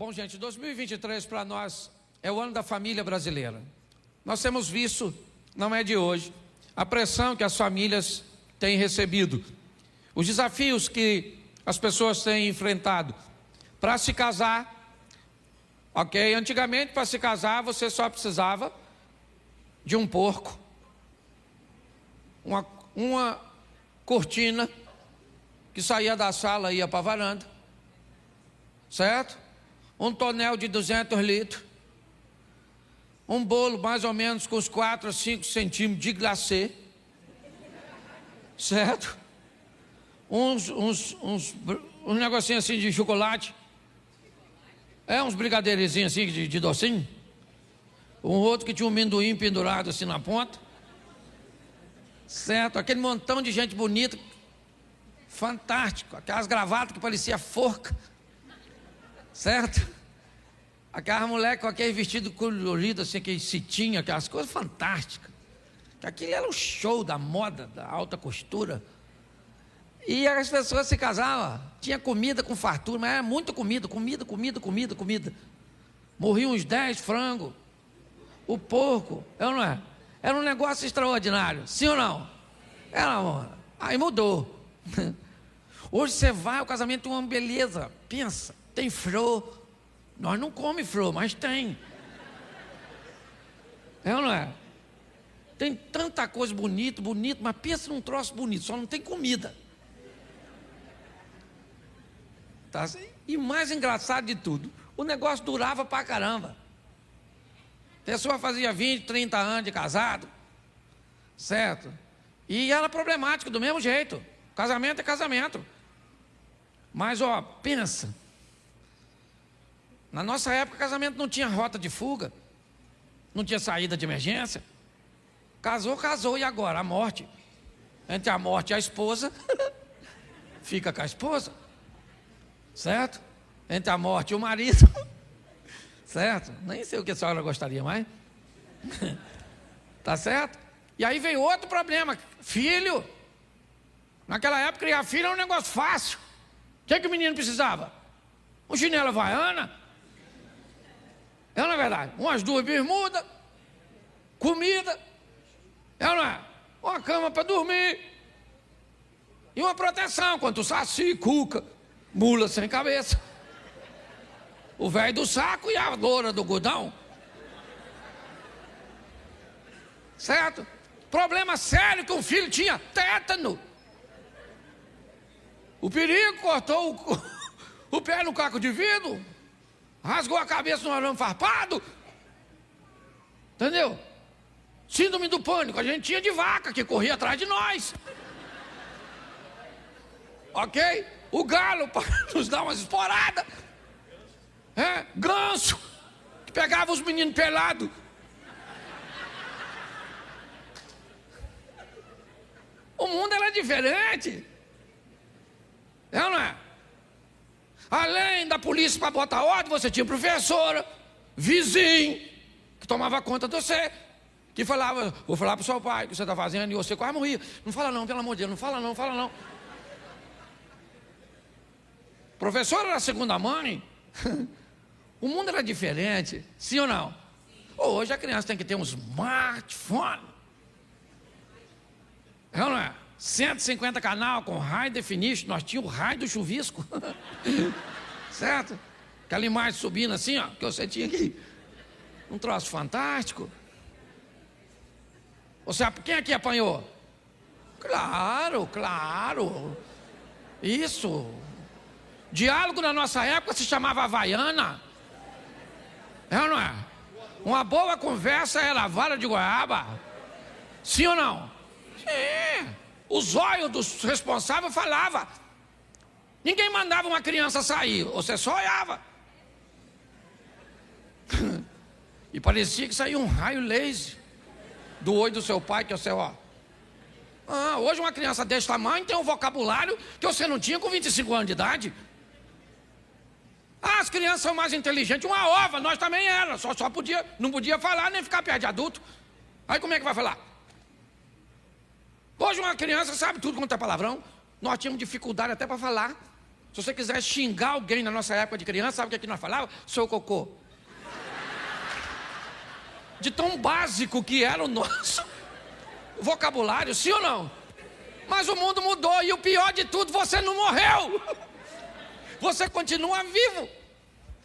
Bom, gente, 2023 para nós é o ano da família brasileira. Nós temos visto, não é de hoje, a pressão que as famílias têm recebido, os desafios que as pessoas têm enfrentado para se casar. Ok? Antigamente, para se casar, você só precisava de um porco, uma cortina que saía da sala e ia para a varanda, certo? Um tonel de 200 litros, um bolo mais ou menos com uns 4 a 5 centímetros de glacê, certo? Uns negocinhos assim de chocolate, uns brigadeirinhos assim de docinho, um outro que tinha um amendoim pendurado assim na ponta, certo? Aquele montão de gente bonita, fantástico, aquelas gravatas que parecia forca, certo? Aquela mulher com aquele vestido colorido, assim, aquele cetim, aquelas coisas fantásticas. Aquilo era um show da moda, da alta costura. E as pessoas se casavam, tinha comida com fartura, mas era muita comida. Morriam uns 10 frangos, o porco, não é? Era um negócio extraordinário, sim ou não? Era, aí mudou. Hoje você vai, o casamento é uma beleza, pensa, tem flor. Nós não comemos flor, mas tem. Ou não é? Tem tanta coisa bonita, mas pensa num troço bonito, só não tem comida. Tá? E mais engraçado de tudo, o negócio durava pra caramba. A pessoa fazia 20, 30 anos de casado, certo? E era problemático do mesmo jeito. Casamento é casamento. Mas, pensa. Na nossa época, casamento não tinha rota de fuga, não tinha saída de emergência. Casou, e agora? A morte. Entre a morte e a esposa, fica com a esposa, certo? Entre a morte e o marido, certo? Nem sei o que a senhora gostaria mais. Tá certo? E aí veio outro problema, filho. Naquela época, criar filho era um negócio fácil. O que o menino precisava? Um chinelo havaiana. Não é verdade? Umas 2 bermudas, comida, não é? Uma cama para dormir e uma proteção contra o saci, cuca, mula sem cabeça, o velho do saco e a loura do godão, certo? Problema sério que um filho tinha tétano. O perigo cortou o pé no caco de vidro, rasgou a cabeça no arame farpado, entendeu? Síndrome do pânico, a gente tinha de vaca que corria atrás de nós, ok? O galo para nos dar umas esporadas, ganso que pegava os meninos pelados. O mundo era diferente, não é? Além da polícia para botar ordem, você tinha professora, vizinho, que tomava conta de você, que falava, vou falar para o seu pai o que você está fazendo, e você quase morria. Não fala não, pelo amor de Deus, não fala não. Professora era a segunda mãe. O mundo era diferente, sim ou não? Hoje a criança tem que ter um smartphone. Não é? 150 canal com high definition, nós tínhamos o raio do chuvisco, certo? Aquela imagem subindo assim, que você tinha aqui, um troço fantástico. Você, quem aqui apanhou? Claro, isso. Diálogo na nossa época se chamava havaiana, não é? Uma boa conversa era a vara de goiaba, sim ou não? Sim. O zóio dos responsáveis falava. Ninguém mandava uma criança sair, você só olhava. E parecia que saía um raio laser do olho do seu pai, que você, hoje uma criança desse tamanho tem um vocabulário que você não tinha com 25 anos de idade. As crianças são mais inteligentes, uma ova, nós também era, não podia falar nem ficar perto de adulto. Aí como é que vai falar? Hoje uma criança sabe tudo quanto é palavrão. Nós tínhamos dificuldade até para falar. Se você quiser xingar alguém na nossa época de criança, sabe o que nós falávamos? Seu cocô. De tão básico que era o nosso vocabulário, sim ou não? Mas o mundo mudou e o pior de tudo, você não morreu. Você continua vivo.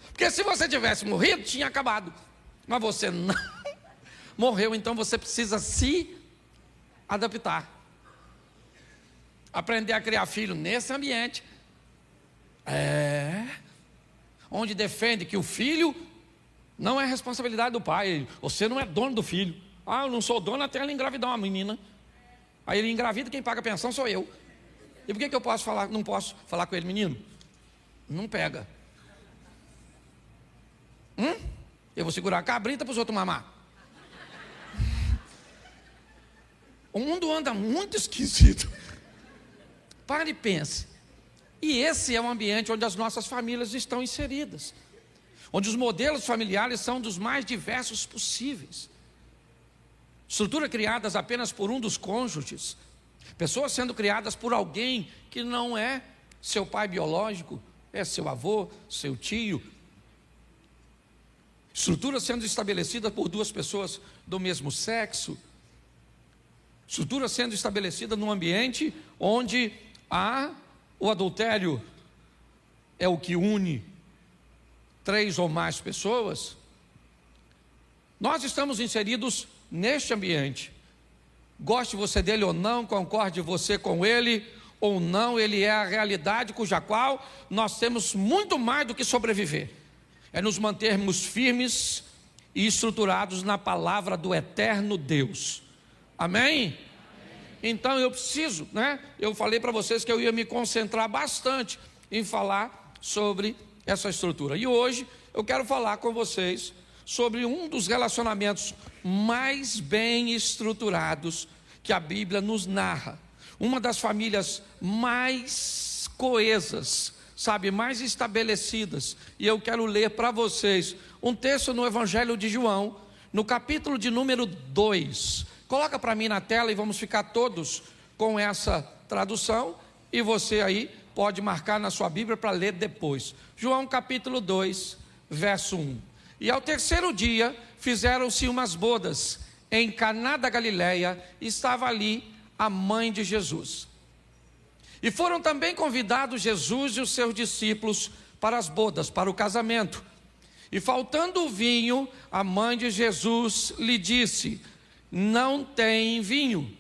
Porque se você tivesse morrido, tinha acabado. Mas você não morreu, então você precisa se adaptar. Aprender a criar filho nesse ambiente. Onde defende que o filho não é responsabilidade do pai. Você não é dono do filho. Eu não sou dono até ele engravidar uma menina. Aí ele engravida, quem paga a pensão sou eu. E por que eu posso falar, não posso falar com ele, menino? Não pega. Eu vou segurar a cabrita para os outros mamar. O mundo anda muito esquisito. Pare e pense. E esse é um ambiente onde as nossas famílias estão inseridas. Onde os modelos familiares são dos mais diversos possíveis. Estruturas criadas apenas por um dos cônjuges. Pessoas sendo criadas por alguém que não é seu pai biológico, é seu avô, seu tio. Estruturas sendo estabelecidas por duas pessoas do mesmo sexo. Estrutura sendo estabelecida num ambiente onde o adultério é o que une 3 ou mais pessoas. Nós estamos inseridos neste ambiente. Goste você dele ou não, concorde você com ele ou não, ele é a realidade cuja qual nós temos muito mais do que sobreviver. É nos mantermos firmes e estruturados na palavra do eterno Deus. Amém? Então eu preciso, eu falei para vocês que eu ia me concentrar bastante em falar sobre essa estrutura. E hoje eu quero falar com vocês sobre um dos relacionamentos mais bem estruturados que a Bíblia nos narra. Uma das famílias mais coesas, mais estabelecidas. E eu quero ler para vocês um texto no Evangelho de João, no capítulo de número 2. Coloca para mim na tela e vamos ficar todos com essa tradução. E você aí pode marcar na sua Bíblia para ler depois. João capítulo 2, verso 1. E ao terceiro dia fizeram-se umas bodas em Caná da Galileia, estava ali a mãe de Jesus. E foram também convidados Jesus e os seus discípulos para as bodas, para o casamento. E faltando o vinho, a mãe de Jesus lhe disse: não tem vinho.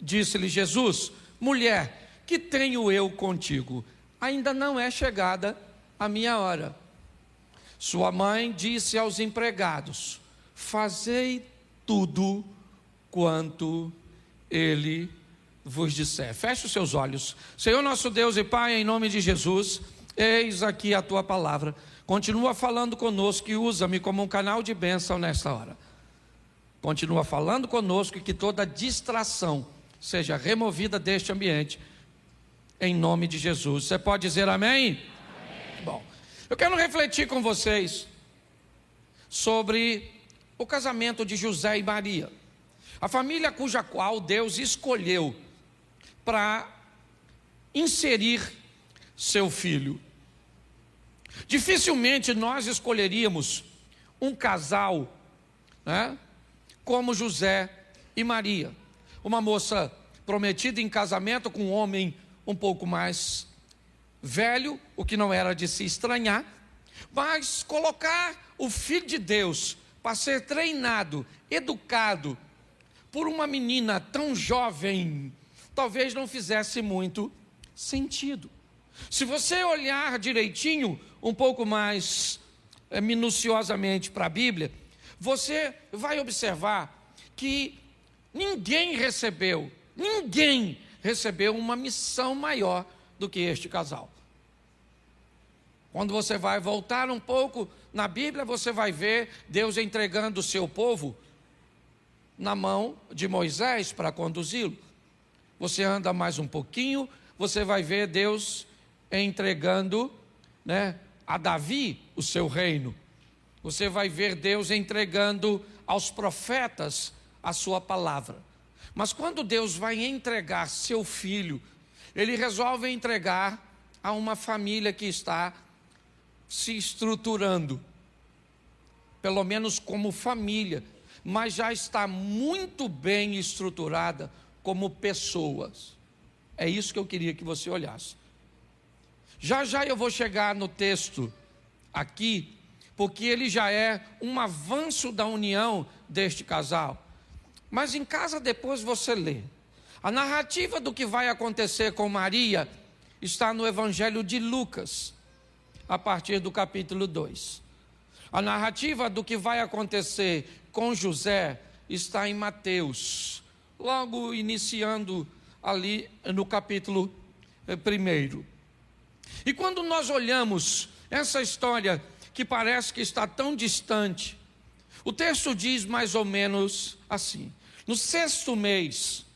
Disse-lhe Jesus: mulher, que tenho eu contigo? Ainda não é chegada a minha hora. Sua mãe disse aos empregados: fazei tudo quanto ele vos disser. Feche os seus olhos. Senhor nosso Deus e Pai, em nome de Jesus, eis aqui a tua palavra. Continua falando conosco e usa-me como um canal de bênção nesta hora. Continua falando conosco e que toda distração seja removida deste ambiente, em nome de Jesus. Você pode dizer amém? Amém. Bom, eu quero refletir com vocês sobre o casamento de José e Maria, a família cuja qual Deus escolheu para inserir seu filho. Dificilmente nós escolheríamos um casal, como José e Maria, uma moça prometida em casamento com um homem um pouco mais velho, o que não era de se estranhar, mas colocar o filho de Deus para ser treinado, educado por uma menina tão jovem, talvez não fizesse muito sentido. Se você olhar direitinho, um pouco mais minuciosamente para a Bíblia, você vai observar que ninguém recebeu uma missão maior do que este casal. Quando você vai voltar um pouco na Bíblia, você vai ver Deus entregando o seu povo na mão de Moisés para conduzi-lo. Você anda mais um pouquinho, você vai ver Deus entregando, a Davi o seu reino. Você vai ver Deus entregando aos profetas a sua palavra. Mas quando Deus vai entregar seu filho, Ele resolve entregar a uma família que está se estruturando, pelo menos como família, mas já está muito bem estruturada como pessoas. É isso que eu queria que você olhasse. Já já eu vou chegar no texto aqui, porque ele já é um avanço da união deste casal. Mas em casa depois você lê. A narrativa do que vai acontecer com Maria está no Evangelho de Lucas, a partir do capítulo 2. A narrativa do que vai acontecer com José está em Mateus, logo iniciando ali no capítulo 1. E quando nós olhamos essa história que parece que está tão distante, o texto diz mais ou menos assim: no 6º mês,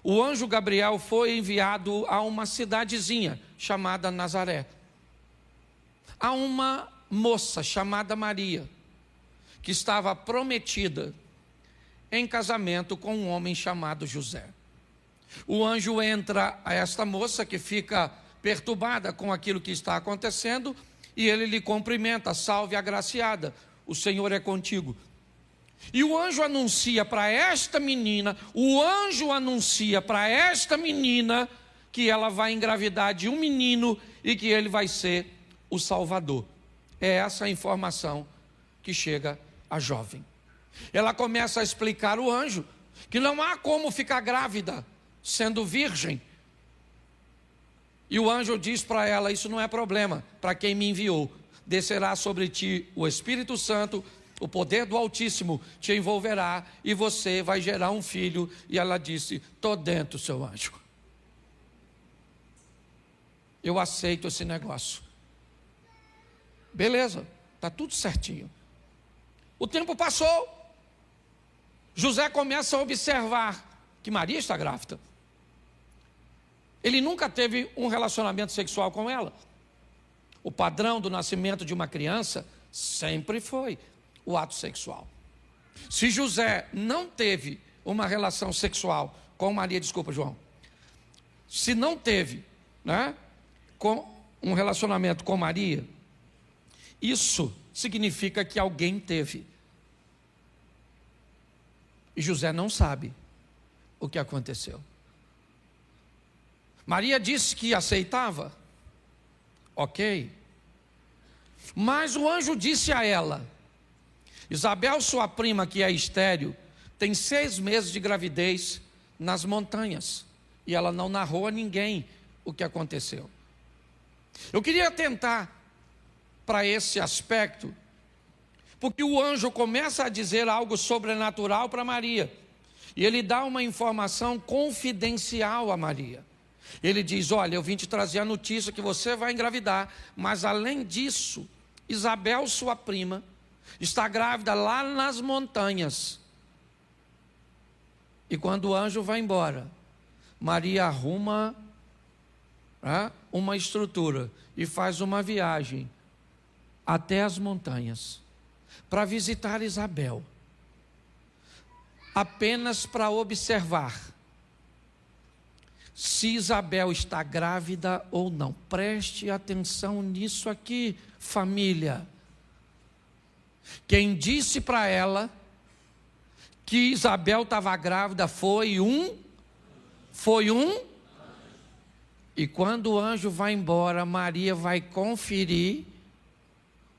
o anjo Gabriel foi enviado a uma cidadezinha chamada Nazaré, a uma moça chamada Maria, que estava prometida em casamento com um homem chamado José. O anjo entra a esta moça, que fica perturbada com aquilo que está acontecendo, e ele lhe cumprimenta: salve agraciada, o Senhor é contigo. E o anjo anuncia para esta menina, que ela vai engravidar de um menino e que ele vai ser o Salvador. É essa a informação que chega à jovem. Ela começa a explicar ao anjo que não há como ficar grávida sendo virgem. E o anjo diz para ela: isso não é problema para quem me enviou. Descerá sobre ti o Espírito Santo, o poder do Altíssimo te envolverá e você vai gerar um filho. E ela disse: estou dentro, seu anjo. Eu aceito esse negócio. Beleza, está tudo certinho. O tempo passou. José começa a observar que Maria está grávida. Ele nunca teve um relacionamento sexual com ela. O padrão do nascimento de uma criança sempre foi o ato sexual. Se José não teve uma relação sexual com Maria, desculpa, João, se não teve, com um relacionamento com Maria, isso significa que alguém teve. E José não sabe o que aconteceu. Maria disse que aceitava, ok. Mas o anjo disse a ela: Isabel, sua prima, que é estéril, tem 6 meses de gravidez nas montanhas. E ela não narrou a ninguém o que aconteceu. Eu queria atentar para esse aspecto, porque o anjo começa a dizer algo sobrenatural para Maria. E ele dá uma informação confidencial a Maria. Ele diz: olha, eu vim te trazer a notícia que você vai engravidar, mas além disso, Isabel, sua prima, está grávida lá nas montanhas. E quando o anjo vai embora, Maria arruma uma estrutura e faz uma viagem até as montanhas para visitar Isabel, apenas para observar se Isabel está grávida ou não. Preste atenção nisso aqui, família. Quem disse para ela que Isabel estava grávida foi um. E quando o anjo vai embora, Maria vai conferir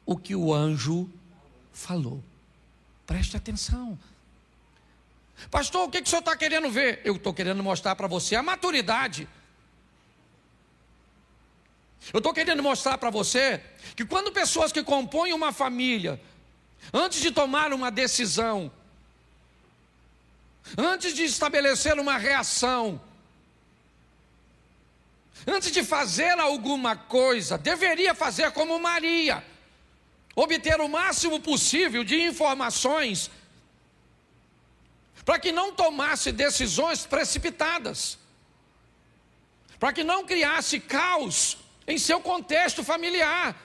o que o anjo falou. Preste atenção. Pastor, o que o senhor está querendo ver? Eu estou querendo mostrar para você a maturidade. Eu estou querendo mostrar para você que quando pessoas que compõem uma família, antes de tomar uma decisão, antes de estabelecer uma reação, antes de fazer alguma coisa, deveria fazer como Maria, obter o máximo possível de informações, para que não tomasse decisões precipitadas, para que não criasse caos em seu contexto familiar.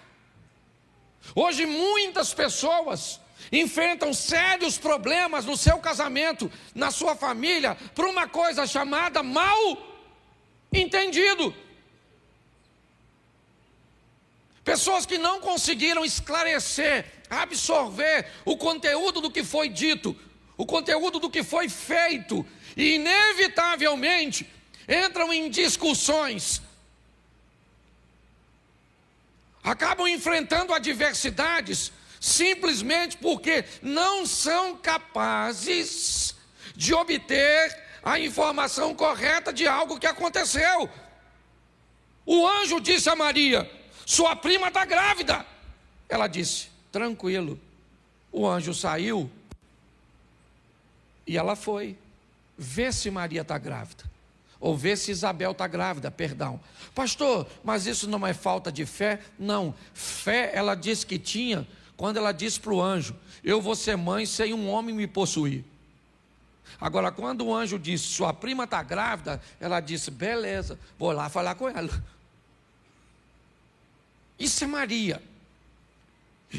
Hoje muitas pessoas enfrentam sérios problemas no seu casamento, na sua família, por uma coisa chamada mal entendido. Pessoas que não conseguiram esclarecer, absorver o conteúdo do que foi dito, o conteúdo do que foi feito, e inevitavelmente entram em discussões, acabam enfrentando adversidades, simplesmente porque não são capazes de obter a informação correta de algo que aconteceu. O anjo disse a Maria: sua prima está grávida. Ela disse: tranquilo. O anjo saiu e ela foi ver se Maria está grávida, ou ver se Isabel está grávida, perdão. Pastor, mas isso não é falta de fé? Não, fé ela disse que tinha quando ela disse para o anjo: eu vou ser mãe sem um homem me possuir. Agora, quando o anjo disse: sua prima está grávida, ela disse: beleza, vou lá falar com ela. Isso é Maria.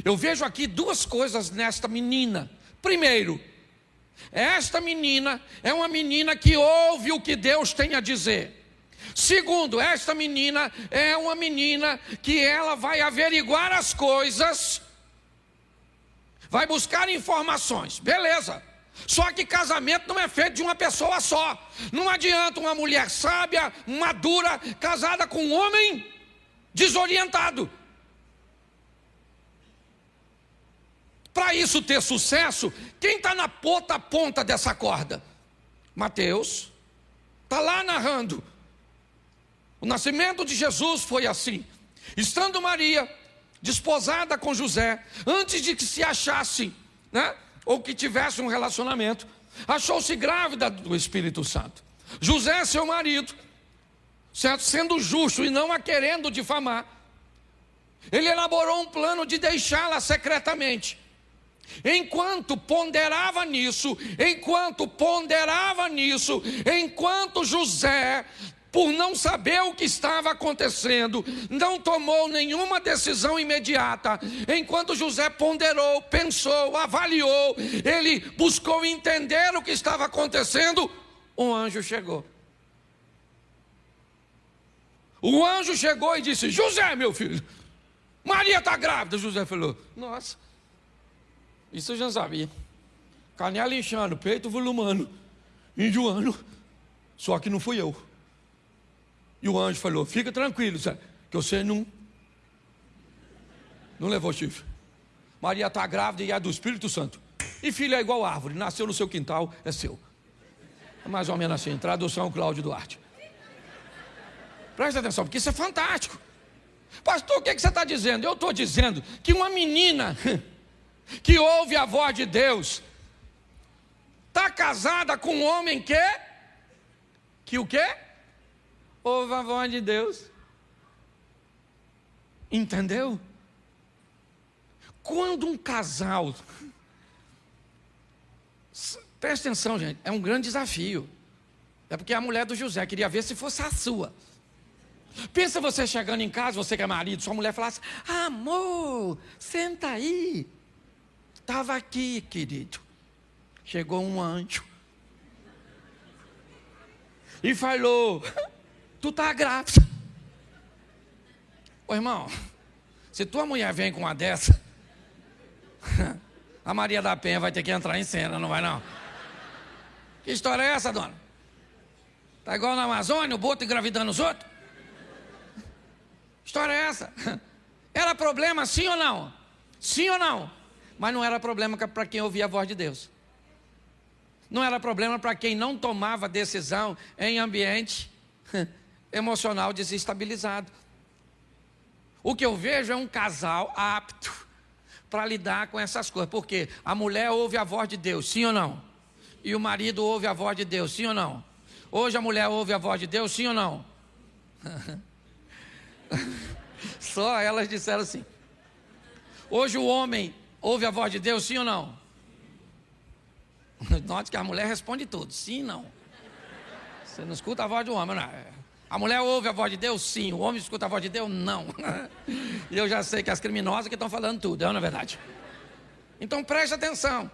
Eu vejo aqui duas coisas nesta menina. Primeiro, esta menina é uma menina que ouve o que Deus tem a dizer. Segundo, esta menina é uma menina que ela vai averiguar as coisas, vai buscar informações, beleza. Só que casamento não é feito de uma pessoa só. Não adianta uma mulher sábia, madura, casada com um homem desorientado. Para isso ter sucesso, quem está na ponta dessa corda? Mateus está lá narrando. O nascimento de Jesus foi assim. Estando Maria desposada com José, antes de que se achasse, ou que tivesse um relacionamento, achou-se grávida do Espírito Santo. José, seu marido, certo? Sendo justo e não a querendo difamar, ele elaborou um plano de deixá-la secretamente. Enquanto ponderava nisso, enquanto José, por não saber o que estava acontecendo, não tomou nenhuma decisão imediata. Enquanto José ponderou, pensou, avaliou, ele buscou entender o que estava acontecendo, um anjo chegou. O anjo chegou e disse: José, meu filho, Maria está grávida. José falou: nossa, isso eu já sabia. Canela inchando, peito volumando, enjoando, só que não fui eu. E o anjo falou: fica tranquilo, Zé, que você não levou chifre. Maria está grávida e é do Espírito Santo. E filho é igual árvore, nasceu no seu quintal, é seu. É mais ou menos assim, tradução Cláudio Duarte. Presta atenção, porque isso é fantástico. Pastor, o que você está dizendo? Eu estou dizendo que uma menina que ouve a voz de Deus está casada com um homem que o quê? Ouve a voz de Deus. Entendeu? Quando um casal, presta atenção, gente, é um grande desafio. É porque a mulher do José queria ver se fosse a sua. Pensa você chegando em casa, você que é marido, sua mulher falasse: amor, senta aí. Estava aqui, querido. Chegou um anjo e falou: tu está grávida. Ô irmão, se tua mulher vem com uma dessa, a Maria da Penha vai ter que entrar em cena, não vai não? Que história é essa, dona? Tá igual na Amazônia, o boto engravidando os outros? Que história é essa? Era problema sim ou não? Sim ou não? Mas não era problema para quem ouvia a voz de Deus. Não era problema para quem não tomava decisão em ambiente emocional desestabilizado. O que eu vejo é um casal apto para lidar com essas coisas. Porque a mulher ouve a voz de Deus, sim ou não? E o marido ouve a voz de Deus, sim ou não? Hoje a mulher ouve a voz de Deus, sim ou não? Só elas disseram assim. Hoje o homem ouve a voz de Deus, sim ou não? Note que a mulher responde tudo, sim ou não. Você não escuta a voz do homem, não. A mulher ouve a voz de Deus, sim. O homem escuta a voz de Deus, não. E eu já sei que as criminosas que estão falando tudo, não é verdade? Então preste atenção.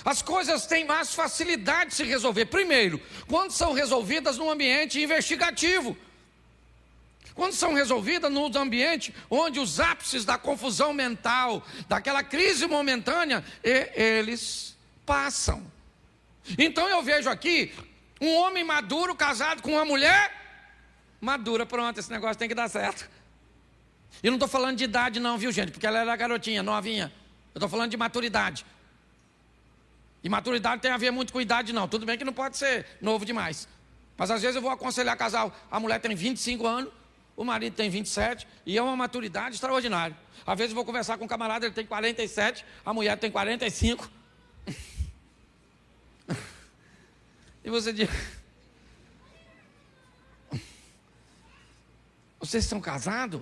As coisas têm mais facilidade de se resolver. Primeiro, quando são resolvidas num ambiente investigativo. Quando são resolvidas nos ambientes onde os ápices da confusão mental, daquela crise momentânea, eles passam. Então eu vejo aqui um homem maduro casado com uma mulher madura. Pronto, esse negócio tem que dar certo. E não estou falando de idade não, viu gente? Porque ela era garotinha, novinha. Eu estou falando de maturidade. E maturidade tem a ver muito com idade não. Tudo bem que não pode ser novo demais. Mas às vezes eu vou aconselhar casal. A mulher tem 25 anos, o marido tem 27. E é uma maturidade extraordinária. Às vezes eu vou conversar com um camarada, ele tem 47. A mulher tem 45. E você diz... Vocês são casados?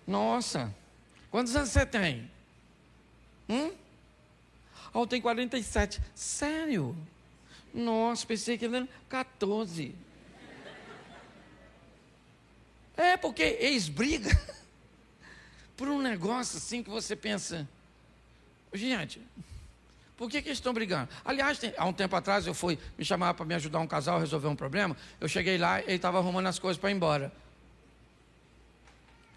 Nossa, quantos anos você tem? Eu tenho 47. Sério? Nossa, pensei que ele era 14. É porque eles brigam por um negócio assim que você pensa, gente, por que eles estão brigando? Aliás, há um tempo atrás me chamaram para me ajudar um casal a resolver um problema. Eu cheguei lá, ele estava arrumando as coisas para ir embora.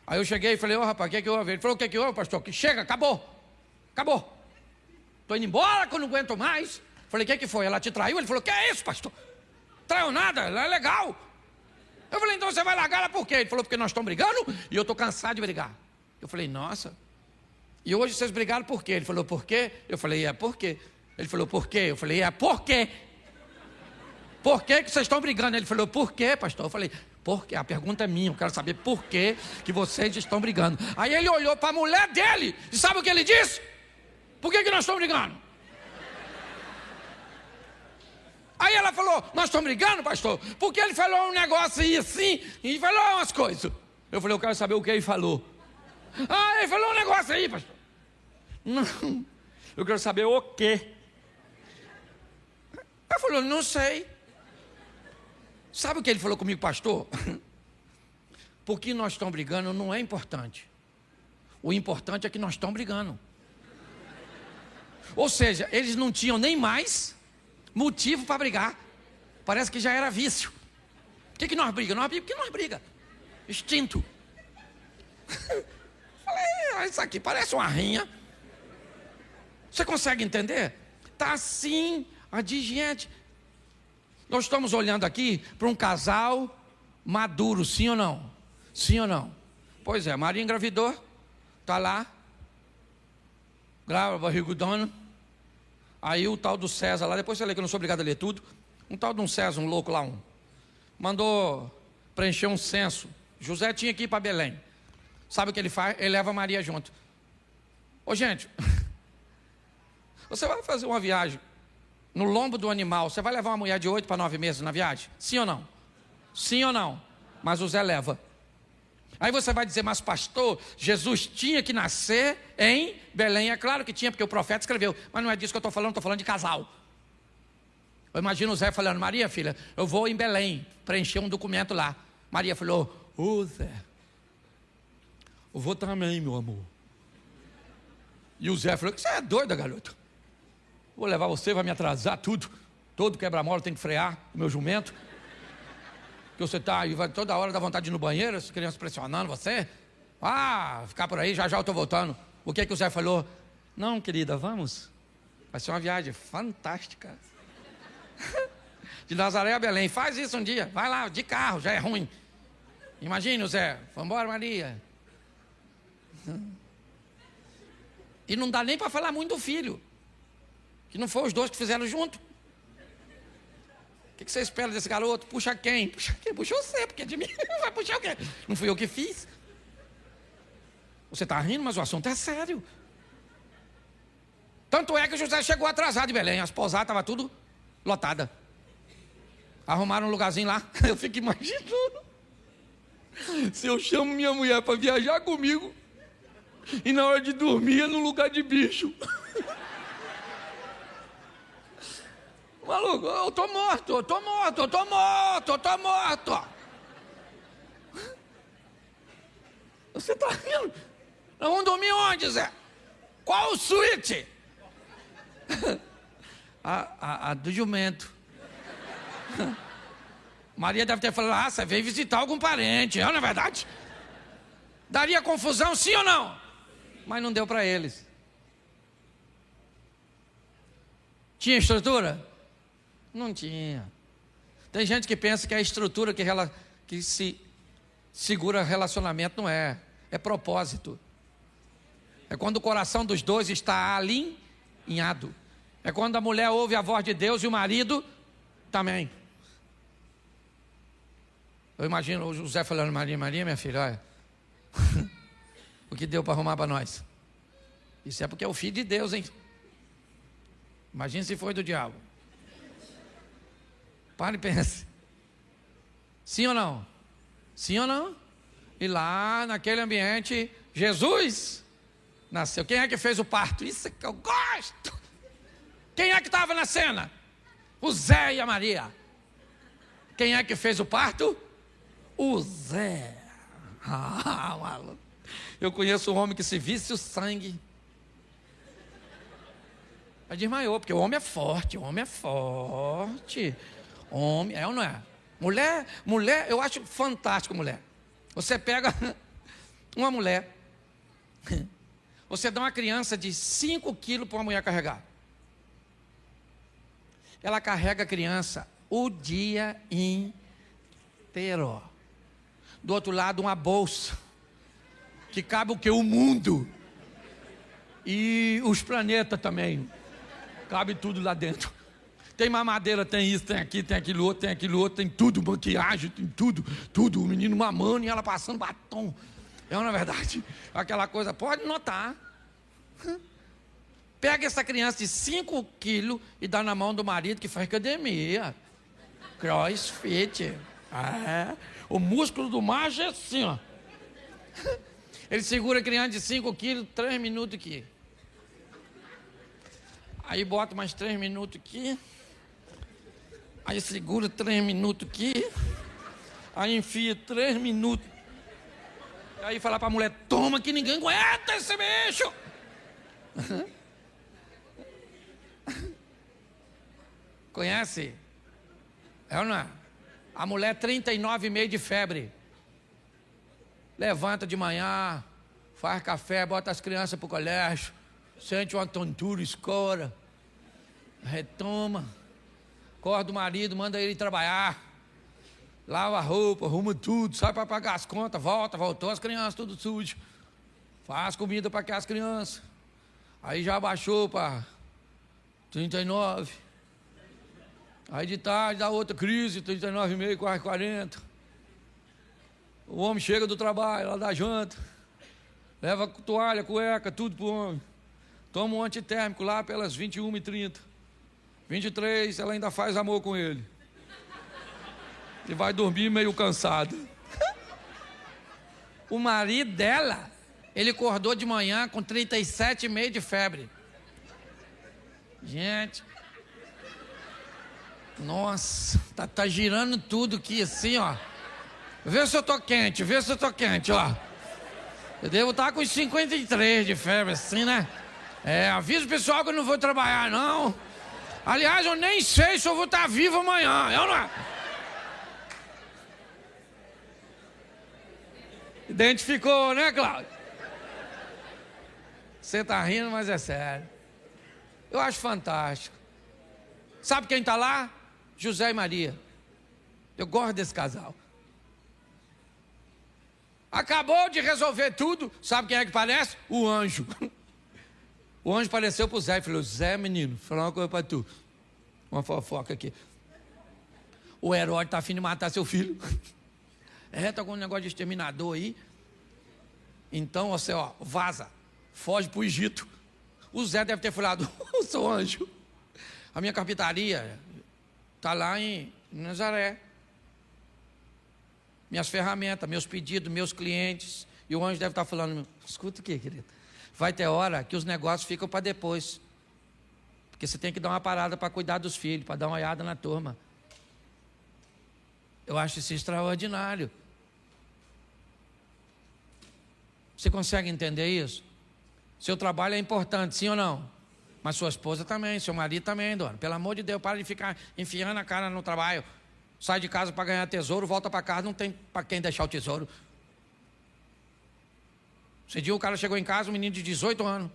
Aí eu cheguei e falei, rapaz, o que houve? Ele falou, o que houve, pastor? Que chega, acabou. Estou indo embora que eu não aguento mais. Falei, o que foi? Ela te traiu? Ele falou, que é isso, pastor? Traiu nada, ela é legal. Eu falei, então você vai largar ela por quê? Ele falou, porque nós estamos brigando e eu estou cansado de brigar. Eu falei, nossa. E hoje vocês brigaram por quê? Ele falou, por quê? Eu falei, é por quê? Ele falou, por quê? Eu falei, é por quê? Por que vocês estão brigando? Ele falou, por quê, pastor? Eu falei, por quê? A pergunta é minha, eu quero saber por que vocês estão brigando. Aí ele olhou para a mulher dele e sabe o que ele disse? Por que nós estamos brigando? Aí ela falou, nós estamos brigando, pastor? Porque ele falou um negócio aí assim, e falou umas coisas. Eu falei, eu quero saber o que ele falou. Ele falou um negócio aí, pastor. Não, eu quero saber o quê. Ele falou, não sei. Sabe o que ele falou comigo, pastor? Porque nós estamos brigando não é importante. O importante é que nós estamos brigando. Ou seja, eles não tinham nem mais motivo para brigar. Parece que já era vício. Por que nós brigamos? Porque nós brigamos. Instinto. Falei, isso aqui parece uma rinha. Você consegue entender? Está assim, a de gente. Nós estamos olhando aqui para um casal maduro, sim ou não? Sim ou não? Pois é, Maria engravidou, está lá, grava barrigudona. Aí o tal do César lá, depois você lê que eu não sou obrigado a ler tudo. Um tal de um César, um louco lá, mandou preencher um censo. José tinha que ir para Belém. Sabe o que ele faz? Ele leva a Maria junto. Ô gente, você vai fazer uma viagem no lombo do animal, você vai levar uma mulher de 8 para 9 meses na viagem? Sim ou não? Sim ou não? Mas o Zé leva. Aí você vai dizer, mas pastor, Jesus tinha que nascer em Belém. É claro que tinha, porque o profeta escreveu. Mas não é disso que eu estou falando de casal. Eu imagino o Zé falando, Maria, filha, eu vou em Belém preencher um documento lá. Maria falou, Zé, eu vou também, meu amor. E o Zé falou, você é doida, garoto. Vou levar você, vai me atrasar tudo. Todo quebra-mola tem que frear o meu jumento. Que você está aí, vai toda hora dá vontade de ir no banheiro, as crianças pressionando você. Ficar por aí, já eu estou voltando. O que o Zé falou? Não, querida, vamos. Vai ser uma viagem fantástica. De Nazaré a Belém. Faz isso um dia. Vai lá, de carro, já é ruim. Imagine o Zé. Vamos embora, Maria. E não dá nem para falar muito do filho. Que não foi os dois que fizeram junto. O que você espera desse garoto? Puxa quem? Puxa quem? Puxa você, porque de mim vai puxar o quê? Não fui eu que fiz. Você está rindo, mas o assunto é sério. Tanto é que José chegou atrasado em Belém. As pousadas estavam tudo lotadas. Arrumaram um lugarzinho lá. Eu fico imaginando. Se eu chamo minha mulher para viajar comigo e na hora de dormir é no lugar de bicho. Maluco, eu tô morto. Você tá rindo? Nós vamos dormir onde, Zé? Qual suíte? A do jumento. Maria deve ter falado, você veio visitar algum parente, não é verdade? Daria confusão, sim ou não? Mas não deu para eles. Tinha estrutura? Não tinha. Tem gente que pensa que a estrutura que se segura relacionamento, não é. É propósito. É quando o coração dos dois está alinhado. É quando a mulher ouve a voz de Deus e o marido também. Eu imagino o José falando, Maria, minha filha, olha, o que deu para arrumar para nós? Isso é porque é o filho de Deus, hein? Imagina se foi do diabo. Pare e pense. Sim ou não? Sim ou não? E lá naquele ambiente, Jesus nasceu. Quem é que fez o parto? Isso é que eu gosto. Quem é que estava na cena? O Zé e a Maria. Quem é que fez o parto? O Zé. Maluco. Eu conheço um homem que se visse o sangue, mas desmaiou, porque o homem é forte, Homem, é ou não é? Mulher, eu acho fantástico mulher. Você pega uma mulher, você dá uma criança de 5 quilos para uma mulher carregar. Ela carrega a criança o dia inteiro. Do outro lado, uma bolsa, que cabe o quê? O mundo. E os planetas também. Cabe tudo lá dentro. Tem mamadeira, tem isso, tem aquilo outro, tem tudo, maquiagem, tem tudo. O menino mamando e ela passando batom. É uma verdade. Aquela coisa, pode notar. Pega essa criança de 5 quilos e dá na mão do marido que faz academia. CrossFit. O músculo do macho é assim, ó. Ele segura a criança de 5 quilos, 3 minutos aqui. Aí bota mais 3 minutos aqui. Aí segura 3 minutos aqui. Aí enfia 3 minutos. Aí fala pra mulher, toma que ninguém aguenta esse bicho. Conhece? É ou não é? A mulher 39,5 de febre. Levanta de manhã, faz café, bota as crianças pro colégio, sente uma tontura, escora, retoma, acorda o marido, manda ele trabalhar, lava a roupa, arruma tudo, sai para pagar as contas, voltou as crianças tudo sujo, faz comida para as crianças, aí já baixou para 39, aí de tarde dá outra crise, 39,5, quase 40. O homem chega do trabalho, ela dá janta, leva toalha, cueca, tudo pro homem. Toma um antitérmico lá pelas 21h30. 23, ela ainda faz amor com ele. E vai dormir meio cansado. O marido dela, ele acordou de manhã com 37,5 de febre. Gente, nossa, tá girando tudo aqui assim, ó. Vê se eu tô quente, ó. Eu devo estar com uns 53 de febre, assim, né? Avisa o pessoal que eu não vou trabalhar, não. Aliás, eu nem sei se eu vou estar vivo amanhã, eu não. Identificou, né, Cláudio? Você tá rindo, mas é sério. Eu acho fantástico. Sabe quem tá lá? José e Maria. Eu gosto desse casal. Acabou de resolver tudo. Sabe quem é que parece? O anjo. O anjo apareceu para o Zé e falou, Zé, menino, vou falar uma coisa para tu. Uma fofoca aqui. O Herodes está a fim de matar seu filho. Tá com um negócio de exterminador aí. Então, você, vaza. Foge para o Egito. O Zé deve ter falado, seu anjo, a minha carpintaria está lá em Nazaré. Minhas ferramentas, meus pedidos, meus clientes. E o anjo deve estar falando, escuta o que, querido? Vai ter hora que os negócios ficam para depois. Porque você tem que dar uma parada para cuidar dos filhos, para dar uma olhada na turma. Eu acho isso extraordinário. Você consegue entender isso? Seu trabalho é importante, sim ou não? Mas sua esposa também, seu marido também, dona. Pelo amor de Deus, para de ficar enfiando a cara no trabalho. sai de casa para ganhar tesouro, volta para casa, não tem para quem deixar o tesouro. Esse dia o cara chegou em casa, um menino de 18 anos.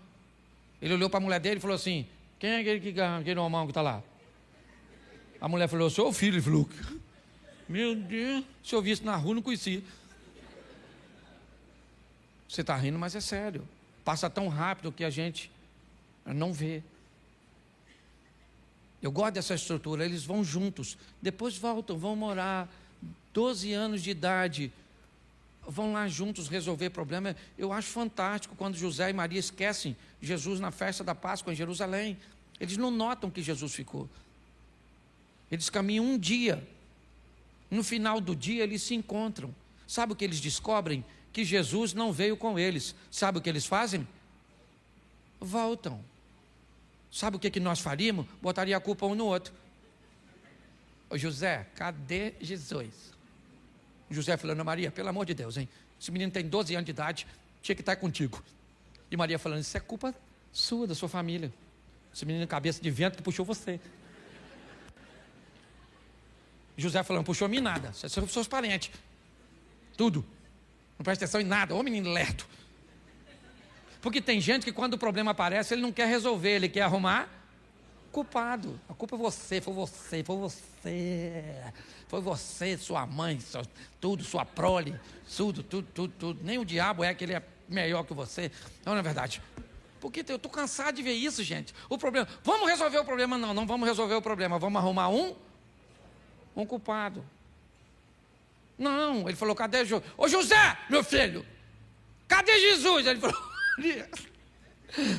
Ele olhou para a mulher dele e falou assim: quem é aquele homão que está lá? A mulher falou: eu sou o filho. Ele falou: meu Deus, se eu visse na rua, não conhecia. Você está rindo, mas é sério. Passa tão rápido que a gente não vê. Eu gosto dessa estrutura. Eles vão juntos, depois voltam, vão morar. 12 anos de idade, vão lá juntos resolver problema. Eu acho fantástico quando José e Maria esquecem Jesus na festa da Páscoa em Jerusalém. Eles não notam que Jesus ficou. Eles caminham um dia. No final do dia eles se encontram. Sabe o que eles descobrem? Que Jesus não veio com eles. Sabe o que eles fazem? Voltam. Sabe o que nós faríamos? Botaria a culpa um no outro. Ô José, cadê Jesus? José falando: Maria, pelo amor de Deus, hein? Esse menino tem 12 anos de idade, tinha que estar contigo. E Maria falando: isso é culpa sua, da sua família. Esse menino cabeça de vento que puxou você. José falando: puxou a mim nada, vocês são seus parentes. Tudo. Não presta atenção em nada, ô menino lerdo. Porque tem gente que quando o problema aparece, ele não quer resolver, ele quer arrumar culpado. A culpa é você, foi você, foi você. Foi você, sua mãe, tudo, sua prole, tudo. Nem o diabo é que ele é melhor que você. Não é verdade. Porque eu estou cansado de ver isso, gente. O problema, vamos resolver o problema? Não vamos resolver o problema, vamos arrumar um culpado. Não, ele falou: cadê Jesus? Ô José, meu filho, cadê Jesus? Ele falou: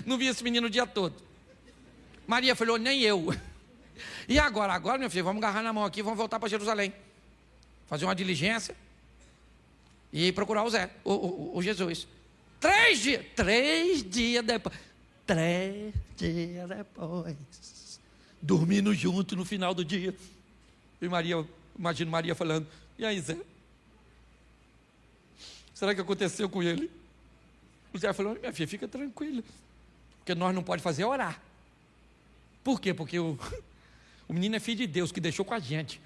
não vi esse menino o dia todo. Maria falou: nem eu. E agora, meu filho, vamos agarrar na mão aqui, vamos voltar para Jerusalém, fazer uma diligência e procurar o Zé, o Jesus. 3 dias depois, dormindo junto no final do dia. E Maria, imagino Maria falando: e aí, Zé? Será que aconteceu com ele? O Zé falou: minha filha, fica tranquila, porque nós não podemos fazer é orar. Por quê? Porque o menino é filho de Deus, que deixou com a gente.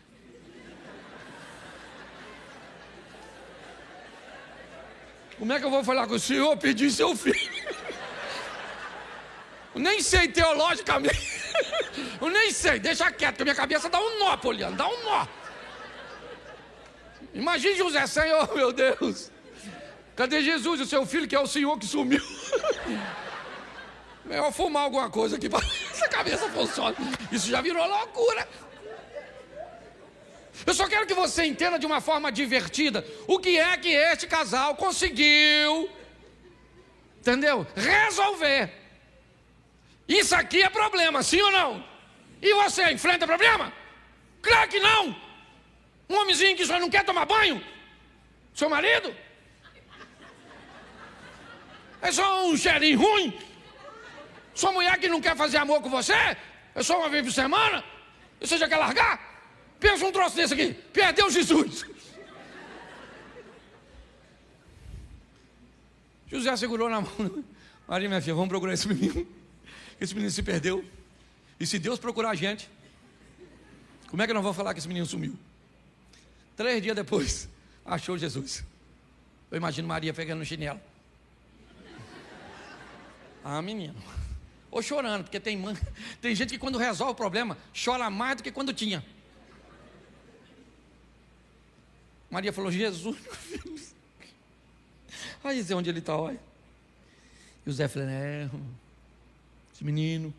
Como é que eu vou falar com o senhor, pedir seu filho? Eu nem sei teologicamente. Eu nem sei, deixa quieto, que a minha cabeça dá um nó, Poliano, dá um nó. Imagine José: Senhor, meu Deus, cadê Jesus, o seu filho, que é o senhor que sumiu? Melhor fumar alguma coisa aqui para essa cabeça funcione. Isso já virou loucura. Eu só quero que você entenda de uma forma divertida o que é que este casal conseguiu, entendeu? Resolver. Isso aqui é problema, sim ou não? E você enfrenta problema? Claro que não. Um homenzinho que só não quer tomar banho, seu marido, é só um cheirinho ruim. Sua mulher que não quer fazer amor com você, é só uma vez por semana, e você já quer largar? Pensa um troço desse aqui: perdeu Jesus. José segurou na mão: Maria, minha filha, vamos procurar esse menino. Esse menino se perdeu. E se Deus procurar a gente, como é que nós vamos falar que esse menino sumiu? 3 dias depois, achou Jesus. Eu imagino Maria pegando no chinelo. Ah, menino. Ou chorando, porque tem gente que quando resolve o problema, chora mais do que quando tinha. Maria falou: Jesus, meu filho. Aí Zé, onde ele está, olha. E o Zé falou: esse menino,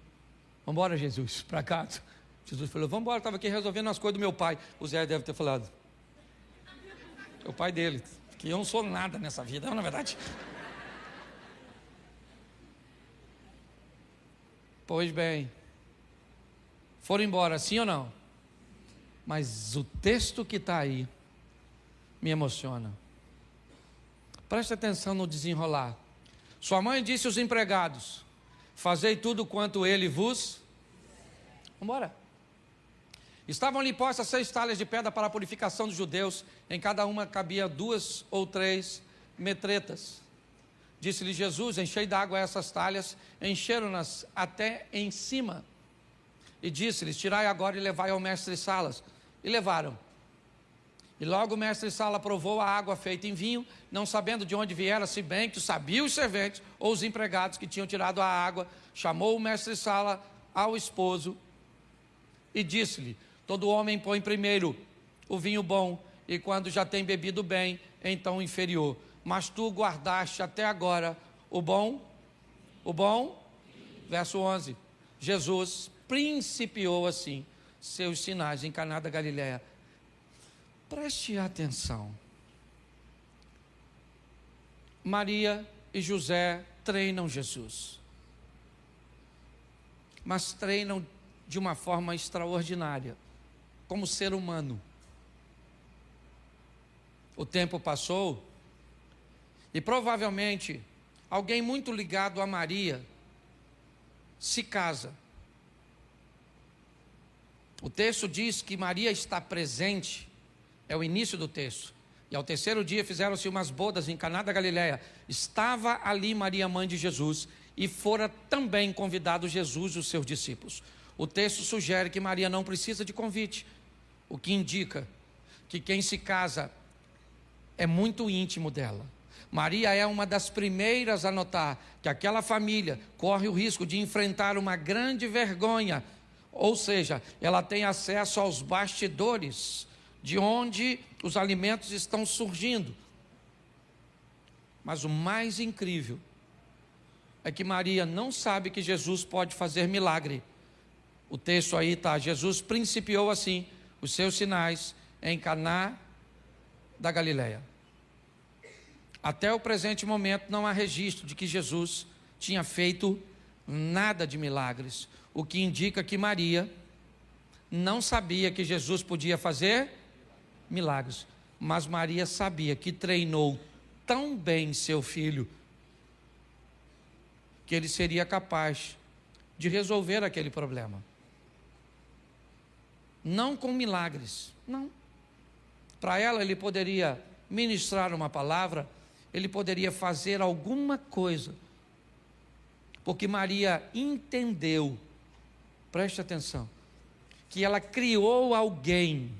vamos embora, Jesus, para casa. Jesus falou: vamos embora, estava aqui resolvendo as coisas do meu pai. O Zé deve ter falado: é o pai dele, que eu não sou nada nessa vida, não é verdade? Pois bem, foram embora, sim ou não? Mas o texto que está aí me emociona. Preste atenção no desenrolar. Sua mãe disse aos empregados: fazei tudo quanto ele vos... Vamos embora. Estavam ali postas 6 talhas de pedra para a purificação dos judeus. Em cada uma cabia 2 ou 3 metretas. Disse-lhe Jesus: enchei d'água essas talhas. Encheram-nas até em cima. E disse-lhes: tirai agora e levai ao mestre Salas. E levaram. E logo o mestre-sala provou a água feita em vinho, não sabendo de onde viera, se bem que sabia os serventes ou os empregados que tinham tirado a água. Chamou o mestre-sala ao esposo e disse-lhe: todo homem põe primeiro o vinho bom, e quando já tem bebido bem, então o inferior. Mas tu guardaste até agora o bom. Verso 11. Jesus principiou assim seus sinais em Caná da Galileia. Preste atenção. Maria e José treinam Jesus, mas treinam de uma forma extraordinária, como ser humano. O tempo passou e provavelmente alguém muito ligado a Maria se casa. O texto diz que Maria está presente, é o início do texto. E ao terceiro dia fizeram-se umas bodas em Caná da Galileia. Estava ali Maria, mãe de Jesus, e fora também convidado Jesus e os seus discípulos. O texto sugere que Maria não precisa de convite, o que indica que quem se casa é muito íntimo dela. Maria é uma das primeiras a notar que aquela família corre o risco de enfrentar uma grande vergonha, ou seja, ela tem acesso aos bastidores de onde os alimentos estão surgindo. Mas o mais incrível é que Maria não sabe que Jesus pode fazer milagre. O texto aí está: Jesus principiou assim os seus sinais em Caná da Galileia. Até o presente momento não há registro de que Jesus tinha feito nada de milagres, o que indica que Maria não sabia que Jesus podia fazer milagres, mas Maria sabia que treinou tão bem seu filho que ele seria capaz de resolver aquele problema. Não com milagres, não. Para ela ele poderia ministrar uma palavra, ele poderia fazer alguma coisa, porque Maria entendeu, preste atenção, que ela criou alguém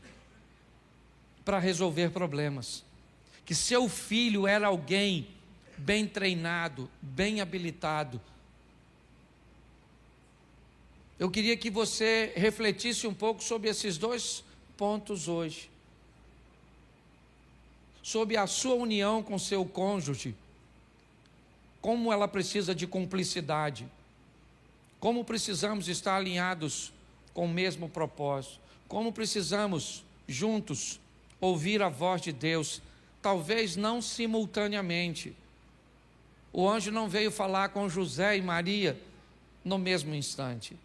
para resolver problemas, que seu filho era alguém bem treinado, bem habilitado. Eu queria que você refletisse um pouco sobre esses dois pontos hoje, sobre a sua união com seu cônjuge, como ela precisa de cumplicidade, como precisamos estar alinhados com o mesmo propósito, como precisamos juntos ouvir a voz de Deus, talvez não simultaneamente. O anjo não veio falar com José e Maria no mesmo instante.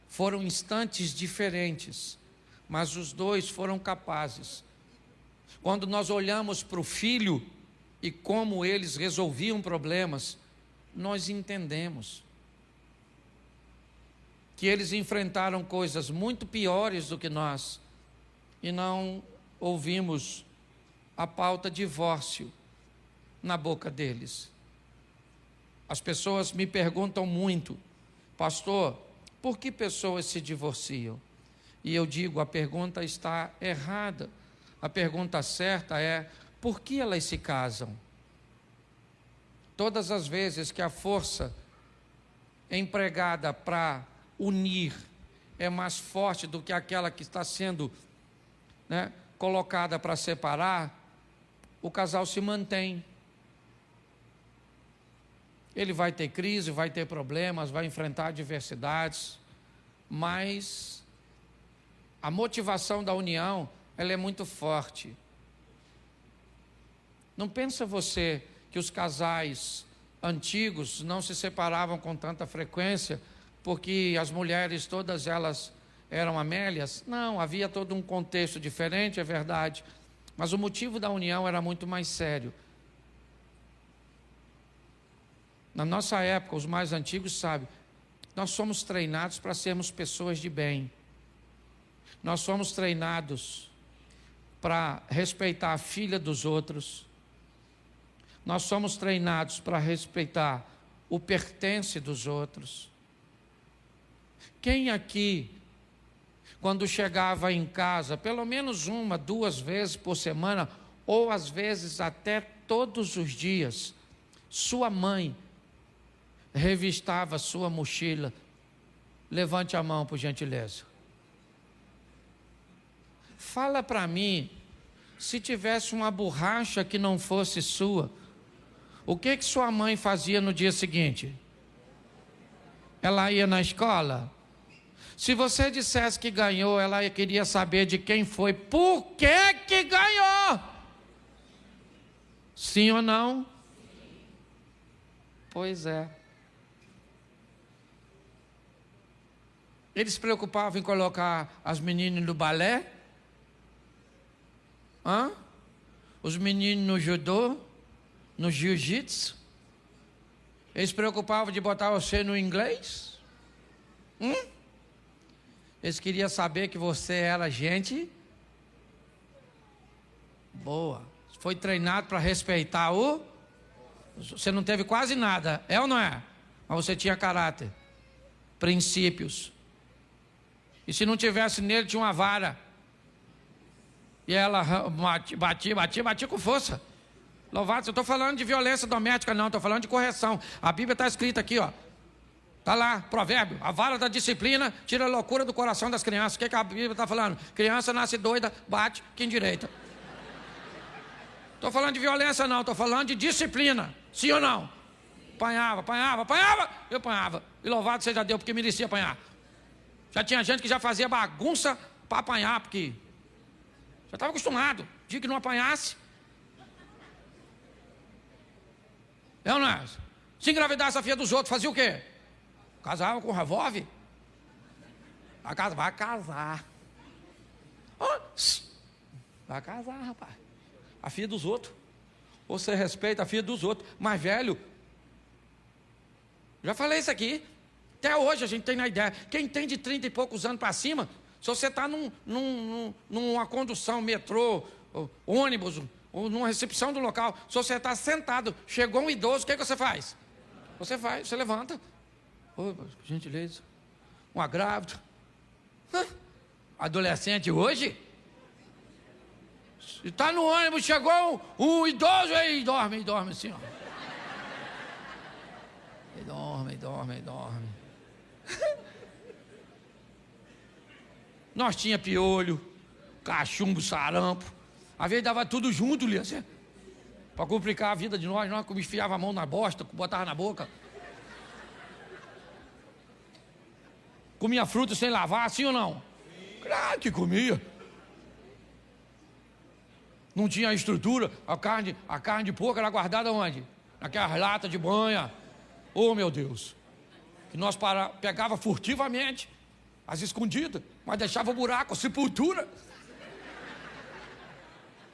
Foram instantes diferentes, mas os dois foram capazes. Quando nós olhamos para o filho e como eles resolviam problemas, nós entendemos que eles enfrentaram coisas muito piores do que nós e não ouvimos a pauta divórcio na boca deles. As pessoas me perguntam muito: pastor, por que pessoas se divorciam? E eu digo, a pergunta está errada. A pergunta certa é: por que elas se casam? Todas as vezes que a força empregada para unir é mais forte do que aquela que está sendo, colocada para separar, o casal se mantém. Ele vai ter crise, vai ter problemas, vai enfrentar adversidades, mas a motivação da união, ela é muito forte. Não pensa você que os casais antigos não se separavam com tanta frequência porque as mulheres todas elas eram amélias? Não, havia todo um contexto diferente, é verdade, mas o motivo da união era muito mais sério. Na nossa época, os mais antigos sabem, nós somos treinados para sermos pessoas de bem. Nós somos treinados para respeitar a filha dos outros. Nós somos treinados para respeitar o pertence dos outros. Quem aqui quando chegava em casa, pelo menos 1, 2 vezes por semana, ou às vezes até todos os dias, sua mãe revistava sua mochila? Levante a mão, por gentileza. Fala para mim, se tivesse uma borracha que não fosse sua, o que sua mãe fazia no dia seguinte? Ela ia na escola? Se você dissesse que ganhou, ela queria saber de quem foi, por que ganhou? Sim ou não? Pois é. Eles se preocupavam em colocar as meninas no balé? Os meninos no judô? No jiu-jitsu? Eles se preocupavam de botar você no inglês? Eles queriam saber que você era gente boa. Foi treinado para respeitar o... Você não teve quase nada, é ou não é? Mas você tinha caráter, princípios. E se não tivesse nele, tinha uma vara. E ela batia com força. Louvado, eu estou falando de violência doméstica, não, estou falando de correção. A Bíblia está escrita aqui, ó. Está lá, provérbio, a vara da disciplina tira a loucura do coração das crianças. O que a Bíblia está falando? Criança nasce doida, bate, que endireita. Estou falando de violência não, estou falando de disciplina. Sim ou não? Apanhava, eu apanhava. E louvado seja Deus, porque merecia apanhar. Já tinha gente que já fazia bagunça para apanhar, porque já estava acostumado. Dia que não apanhasse. É ou não é? Se engravidasse a filha dos outros, fazia o quê? Casava com revólver? Vai casar. Vai casar, rapaz. A filha dos outros. Você respeita a filha dos outros. Mais velho. Já falei isso aqui. Até hoje a gente tem na ideia. Quem tem de 30 e poucos anos para cima, se você está numa condução, metrô, ônibus, ou numa recepção do local, se você está sentado, chegou um idoso, o que você faz? Você levanta. Por gentileza. Uma grávida. Adolescente hoje? Está no ônibus, chegou um idoso aí, dorme assim, ó. E dorme. Nós tinha piolho, cachumbo, sarampo. Às vezes dava tudo junto, Lia, assim, para complicar a vida de nós enfiava a mão na bosta, botava na boca. Comia fruta sem lavar, sim ou não? Claro que comia. Não tinha estrutura, a carne de porco era guardada onde? Naquelas latas de banha. Oh, meu Deus. Que nós pegava furtivamente, às escondidas, mas deixava buraco, sepultura.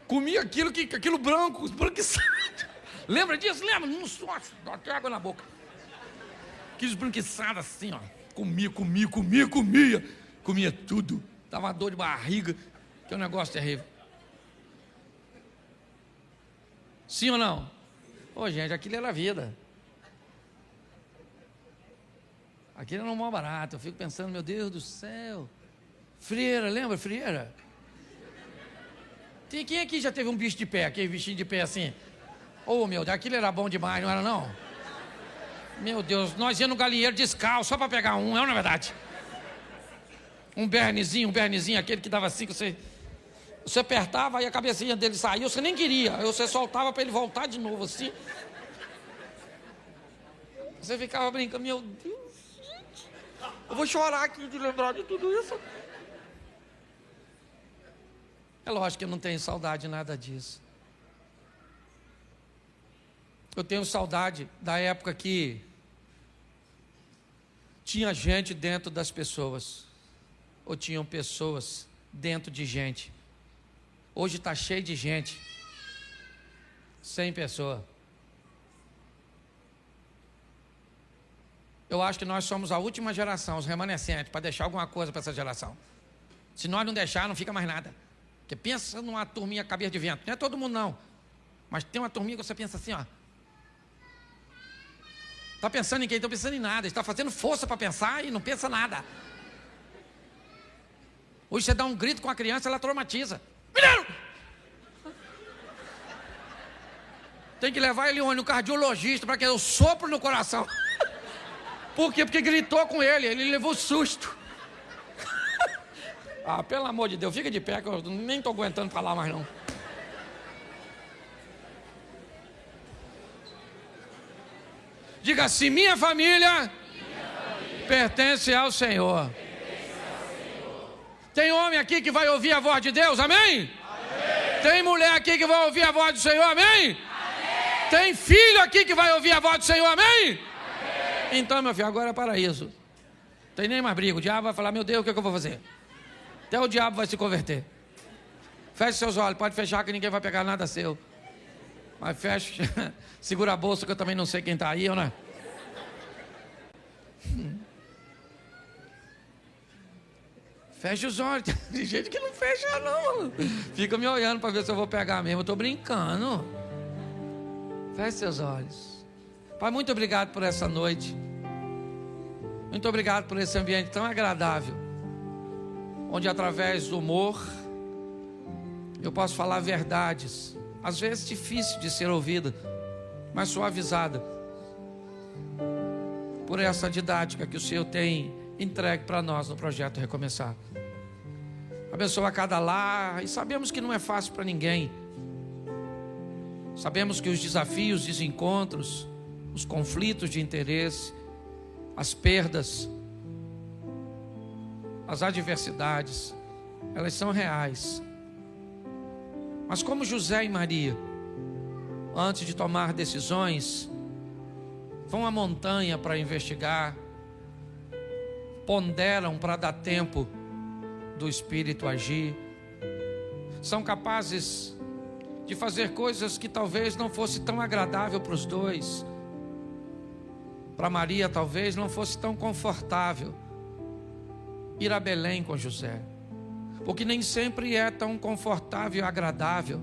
Comia aquilo branco, esbranquiçado. Lembra disso? Lembra? Nossa, dá até água na boca. Aquilo esbranquiçado assim, ó. Comia. Comia tudo. Dava uma dor de barriga, que é um negócio terrível. Sim ou não? Ô, gente, aquilo era a vida. Aquilo era um mal barato. Eu fico pensando, meu Deus do céu. Frieira, lembra frieira? Quem aqui já teve um bicho de pé, aquele bichinho de pé assim? Oh, meu Deus, aquilo era bom demais, não era não? Meu Deus, nós íamos no galinheiro descalço, só para pegar um, não é verdade? Um bernezinho, aquele que dava assim, que você apertava e a cabecinha dele saía, você nem queria, aí você soltava para ele voltar de novo assim. Você ficava brincando, meu Deus, gente, eu vou chorar aqui de lembrar de tudo isso. É lógico que eu não tenho saudade de nada disso. Eu tenho saudade da época que tinha gente dentro das pessoas, ou tinham pessoas dentro de gente. Hoje está cheio de gente, sem pessoa. Eu acho que nós somos a última geração, os remanescentes, para deixar alguma coisa para essa geração. Se nós não deixar, não fica mais nada. Porque pensa numa turminha cabeça de vento. Não é todo mundo não, mas tem uma turminha que você pensa assim, ó. Está pensando em quem? Está pensando em nada. Está fazendo força para pensar e não pensa nada. Hoje você dá um grito com a criança, ela traumatiza. Menino! Tem que levar ele no cardiologista para que eu sopro no coração. Por quê? Porque gritou com ele levou susto. Ah, pelo amor de Deus, fica de pé que eu nem estou aguentando falar mais não. Diga assim, minha família pertence ao Senhor. Tem homem aqui que vai ouvir a voz de Deus, amém? Amém. Tem mulher aqui que vai ouvir a voz do Senhor, amém? Amém. Tem filho aqui que vai ouvir a voz do Senhor, amém? Amém. Então, meu filho, agora é paraíso. Não tem nem mais briga, o diabo vai falar, meu Deus, o que eu vou fazer? Até o diabo vai se converter. Feche seus olhos, pode fechar que ninguém vai pegar nada seu. Mas feche, segura a bolsa que eu também não sei quem está aí, ou não é? Fecha os olhos, tem gente que não fecha não. Fica me olhando para ver se eu vou pegar mesmo, eu estou brincando. Feche seus olhos. Pai, muito obrigado por essa noite. Muito obrigado por esse ambiente tão agradável, onde através do humor eu posso falar verdades, às vezes difícil de ser ouvida, mas suavizada por essa didática que o Senhor tem entregue para nós no projeto Recomeçar. Abençoa cada lar, e sabemos que não é fácil para ninguém. Sabemos que os desafios, os desencontros, os conflitos de interesse, as perdas, as adversidades, elas são reais. Mas como José e Maria, antes de tomar decisões, vão à montanha para investigar, ponderam para dar tempo do Espírito agir, são capazes de fazer coisas que talvez não fosse tão agradável para os dois. Para Maria talvez não fosse tão confortável ir a Belém com José, porque nem sempre é tão confortável e agradável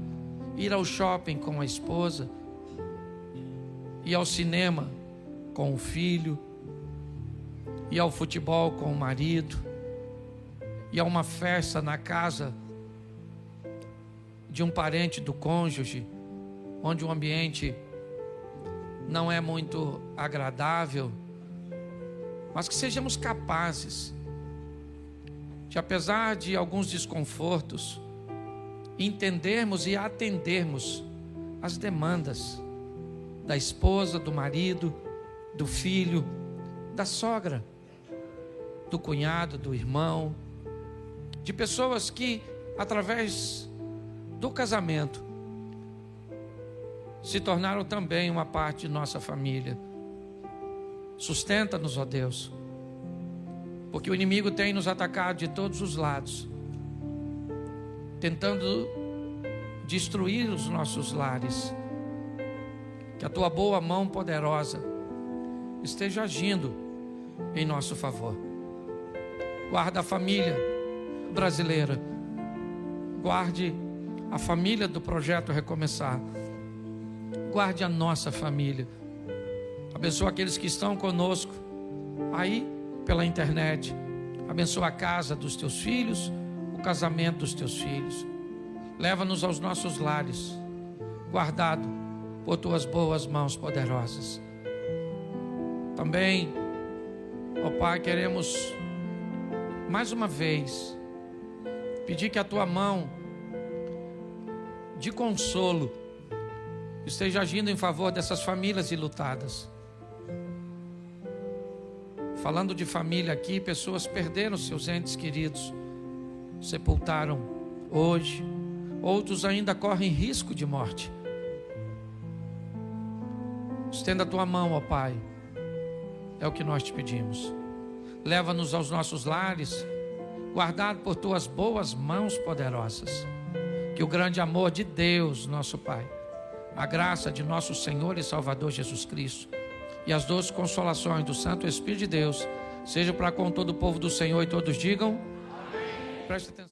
ir ao shopping com a esposa, ir ao cinema com o filho, ir ao futebol com o marido, ir a uma festa na casa de um parente do cônjuge, onde o ambiente não é muito agradável, mas que sejamos capazes de, apesar de alguns desconfortos, entendermos e atendermos as demandas da esposa, do marido, do filho, da sogra, do cunhado, do irmão, de pessoas que, através do casamento, se tornaram também uma parte de nossa família. Sustenta-nos, ó Deus, porque o inimigo tem nos atacado de todos os lados, tentando destruir os nossos lares. Que a tua boa mão poderosa esteja agindo em nosso favor. Guarda a família brasileira, guarde a família do projeto Recomeçar, guarde a nossa família. Abençoa aqueles que estão conosco aí pela internet. Abençoa a casa dos teus filhos, o casamento dos teus filhos. Leva-nos aos nossos lares, guardado por tuas boas mãos poderosas. Também, ó Pai, queremos mais uma vez pedir que a tua mão de consolo esteja agindo em favor dessas famílias enlutadas. Falando de família aqui, pessoas perderam seus entes queridos, sepultaram hoje, outros ainda correm risco de morte. Estenda a tua mão, ó Pai, é o que nós te pedimos. Leva-nos aos nossos lares, guardado por tuas boas mãos poderosas. Que o grande amor de Deus, nosso Pai, a graça de nosso Senhor e Salvador Jesus Cristo e as doces consolações do Santo Espírito de Deus sejam para com todo o povo do Senhor, e todos digam: amém. Preste atenção.